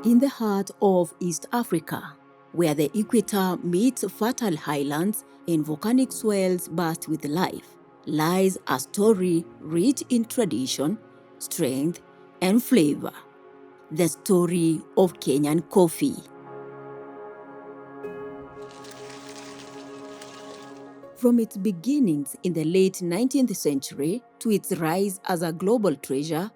In the heart of East Africa, where the equator meets fertile highlands and volcanic swells burst with life, lies a story rich in tradition, strength, and flavor. The story of Kenyan coffee. From its beginnings in the late 19th century to its rise as a global treasure,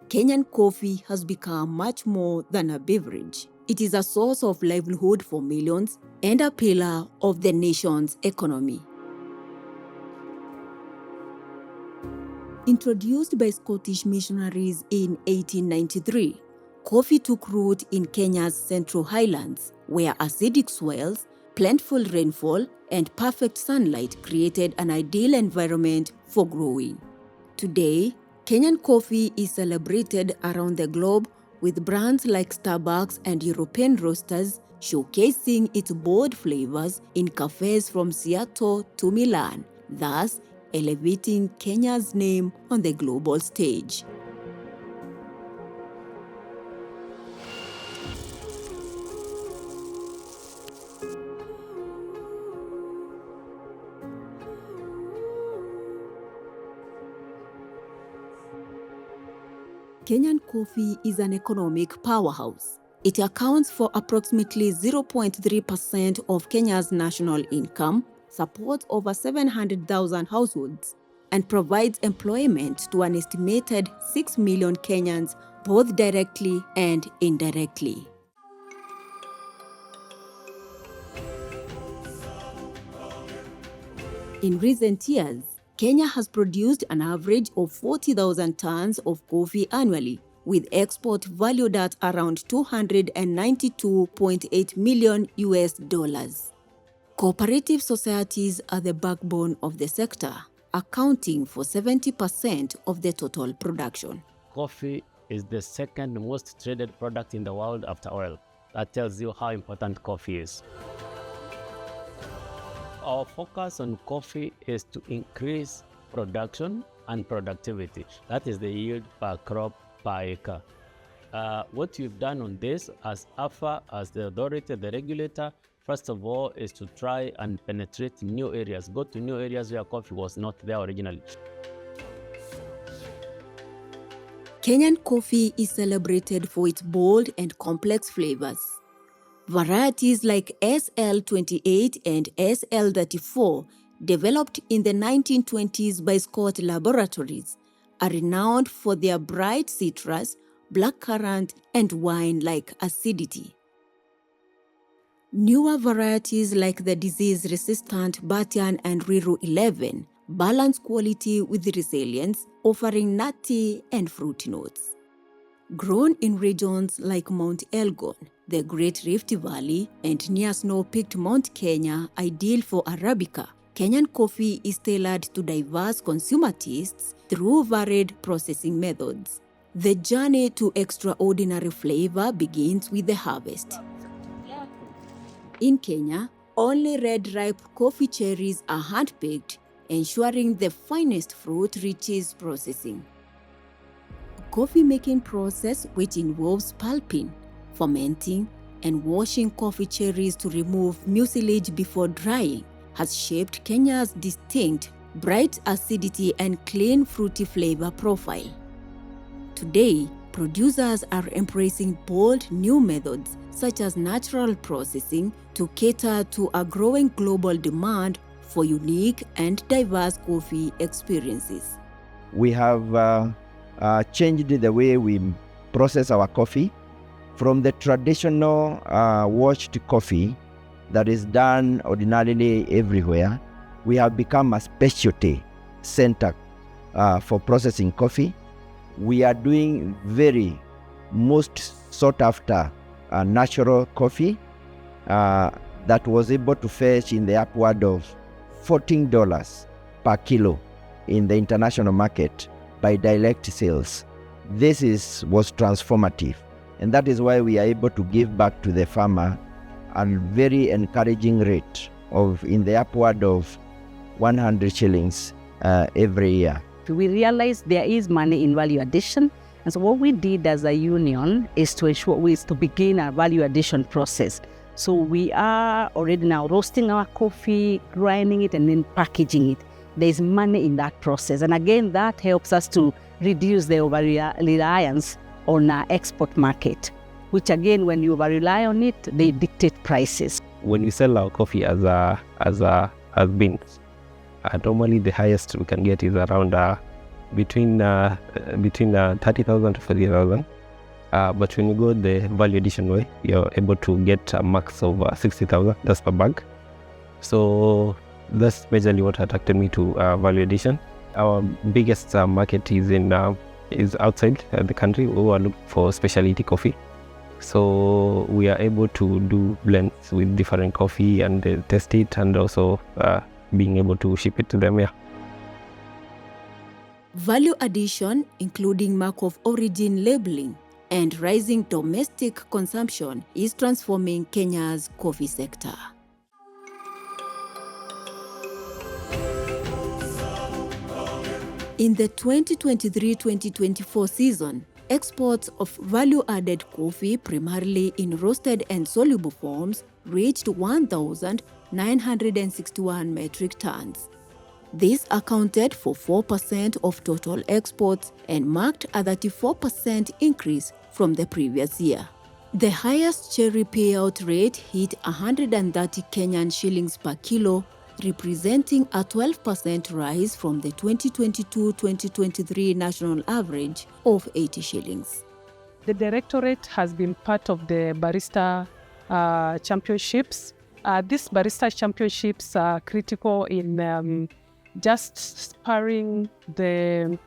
Kenyan coffee has become much more than a beverage. It is a source of livelihood for millions and a pillar of the nation's economy. Introduced by Scottish missionaries in 1893, coffee took root in Kenya's central highlands, where acidic swells, plentiful rainfall, and perfect sunlight created an ideal environment for growing. Today, Kenyan coffee is celebrated around the globe with brands like Starbucks and European roasters showcasing its bold flavors in cafes from Seattle to Milan, thus elevating Kenya's name on the global stage. Kenyan coffee is an economic powerhouse. It accounts for approximately 0.3% of Kenya's national income, supports over 700,000 households, and provides employment to an estimated 6 million Kenyans, both directly and indirectly. In recent years, Kenya has produced an average of 40,000 tons of coffee annually, with export valued at around $292.8 million. Cooperative societies are the backbone of the sector, accounting for 70% of the total production. Coffee is the second most traded product in the world after oil. That tells you how important coffee is. Our focus on coffee is to increase production and productivity. That is the yield per crop per acre. What we've done on this as AFA, as the authority, the regulator, first of all, is to try and penetrate new areas, go to new areas where coffee was not there originally. Kenyan coffee is celebrated for its bold and complex flavors. Varieties like SL28 and SL34, developed in the 1920s by Scott Laboratories, are renowned for their bright citrus, blackcurrant, and wine-like acidity. Newer varieties like the disease-resistant Batian and Riru 11 balance quality with resilience, offering nutty and fruity notes. Grown in regions like Mount Elgon, the Great Rift Valley, and near snow-peaked Mount Kenya, ideal for Arabica, Kenyan coffee is tailored to diverse consumer tastes through varied processing methods. The journey to extraordinary flavor begins with the harvest. In Kenya, only red ripe coffee cherries are hand-picked, ensuring the finest fruit reaches processing. Coffee-making process, which involves pulping, fermenting, and washing coffee cherries to remove mucilage before drying, has shaped Kenya's distinct, bright acidity and clean fruity flavor profile. Today, producers are embracing bold new methods such as natural processing to cater to a growing global demand for unique and diverse coffee experiences. We have changed the way we process our coffee from the traditional washed coffee that is done ordinarily everywhere. We have become a specialty center for processing coffee. We are doing very most sought after natural coffee that was able to fetch in the upward of $14 per kilo in the international market by direct sales. This was transformative, and that is why we are able to give back to the farmer a very encouraging rate of in the upward of 100 shillings every year. We realize there is money in value addition And so what we did as a union is to begin a value addition process. So we are already now roasting our coffee, grinding it, and then packaging it. There's money in that process. And again, that helps us to reduce the over-reliance on our export market, which again, when you over-rely on it, they dictate prices. When we sell our coffee as beans, normally the highest we can get is around between 30,000 to 40,000. But when you go the value addition way, you're able to get a max of 60,000. That's per bag. So that's majorly what attracted me to value addition. Our biggest market is outside the country. We are looking for specialty coffee. So we are able to do blends with different coffee and test it, and also being able to ship it to them. Yeah. Value addition, including mark of origin labeling and rising domestic consumption, is transforming Kenya's coffee sector. In the 2023-2024 season, exports of value-added coffee, primarily in roasted and soluble forms, reached 1,961 metric tons. This accounted for 4% of total exports and marked a 34% increase from the previous year. The highest cherry payout rate hit 130 Kenyan shillings per kilo, representing a 12% rise from the 2022-2023 national average of 80 shillings. The Directorate has been part of the Barista Championships. These Barista Championships are critical in just spurring the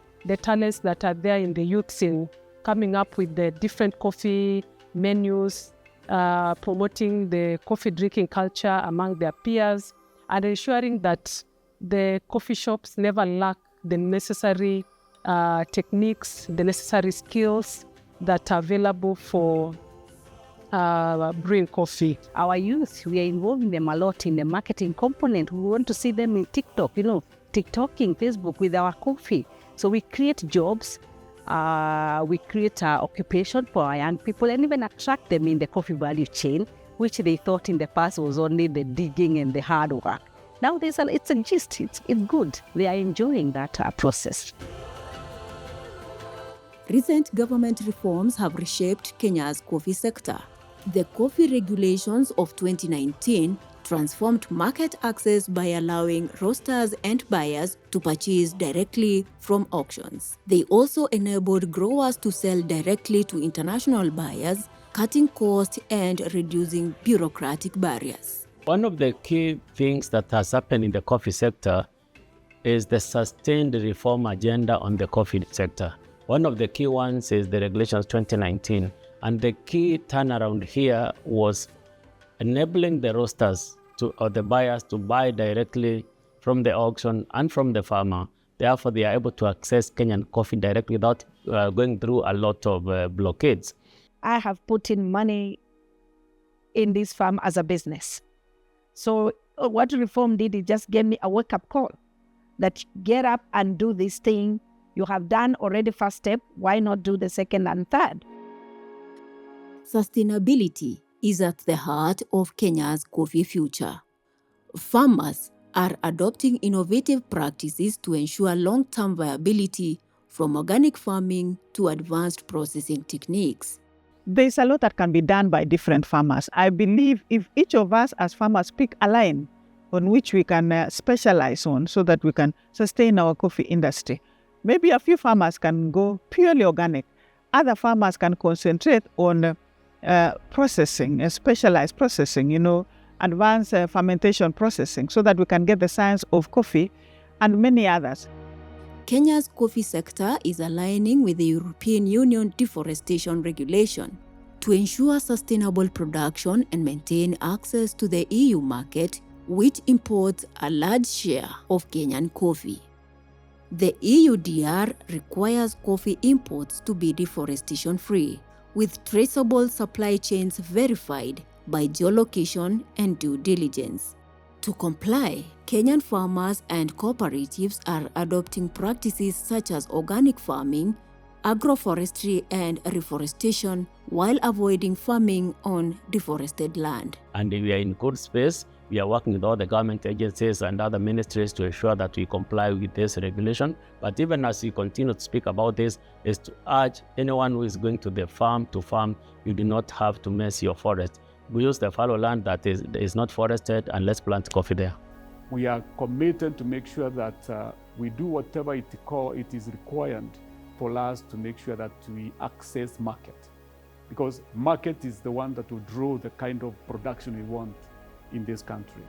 talents that are there in the youth scene, coming up with the different coffee menus, promoting the coffee drinking culture among their peers, and ensuring that the coffee shops never lack the necessary techniques, the necessary skills that are available for brewing coffee. Our youth, we are involving them a lot in the marketing component. We want to see them in TikTok, TikToking, Facebook with our coffee. So we create jobs, we create occupation for our young people, and even attract them in the coffee value chain, which they thought in the past was only the digging and the hard work. Now it's a gist, it's good. They are enjoying that process. Recent government reforms have reshaped Kenya's coffee sector. The coffee regulations of 2019 transformed market access by allowing roasters and buyers to purchase directly from auctions. They also enabled growers to sell directly to international buyers, cutting costs and reducing bureaucratic barriers. One of the key things that has happened in the coffee sector is the sustained reform agenda on the coffee sector. One of the key ones is the regulations 2019. And the key turnaround here was enabling the roasters or the buyers to buy directly from the auction and from the farmer. Therefore, they are able to access Kenyan coffee directly without going through a lot of blockades. I have put in money in this farm as a business. So what reform did, it just gave me a wake-up call that get up and do this thing. You have done already first step. Why not do the second and third? Sustainability is at the heart of Kenya's coffee future. Farmers are adopting innovative practices to ensure long-term viability, from organic farming to advanced processing techniques. There's a lot that can be done by different farmers. I believe if each of us as farmers pick a line on which we can specialize on so that we can sustain our coffee industry, maybe a few farmers can go purely organic. Other farmers can concentrate on processing, specialized processing, advanced fermentation processing, so that we can get the science of coffee and many others. Kenya's coffee sector is aligning with the European Union deforestation regulation to ensure sustainable production and maintain access to the EU market, which imports a large share of Kenyan coffee. The EUDR requires coffee imports to be deforestation-free, with traceable supply chains verified by geolocation and due diligence. To comply, Kenyan farmers and cooperatives are adopting practices such as organic farming, agroforestry and reforestation while avoiding farming on deforested land. And we are in good space. We are working with all the government agencies and other ministries to ensure that we comply with this regulation. But even as we continue to speak about this, is to urge anyone who is going to the farm to farm, you do not have to mess your forest. We use the fallow land that is not forested, and let's plant coffee there. We are committed to make sure that we do whatever it is required for us to make sure that we access market. Because market is the one that will draw the kind of production we want in this country.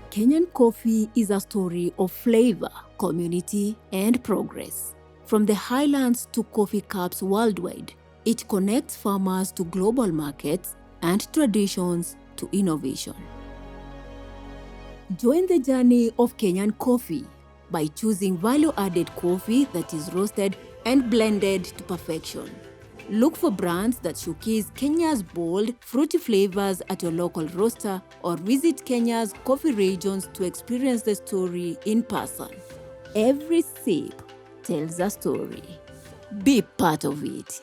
Kenyan coffee is a story of flavor, community, and progress. From the highlands to coffee cups worldwide, it connects farmers to global markets and traditions to innovation. Join the journey of Kenyan coffee by choosing value-added coffee that is roasted and blended to perfection. Look for brands that showcase Kenya's bold, fruity flavors at your local roaster, or visit Kenya's coffee regions to experience the story in person. Every sip tells a story. Be part of it.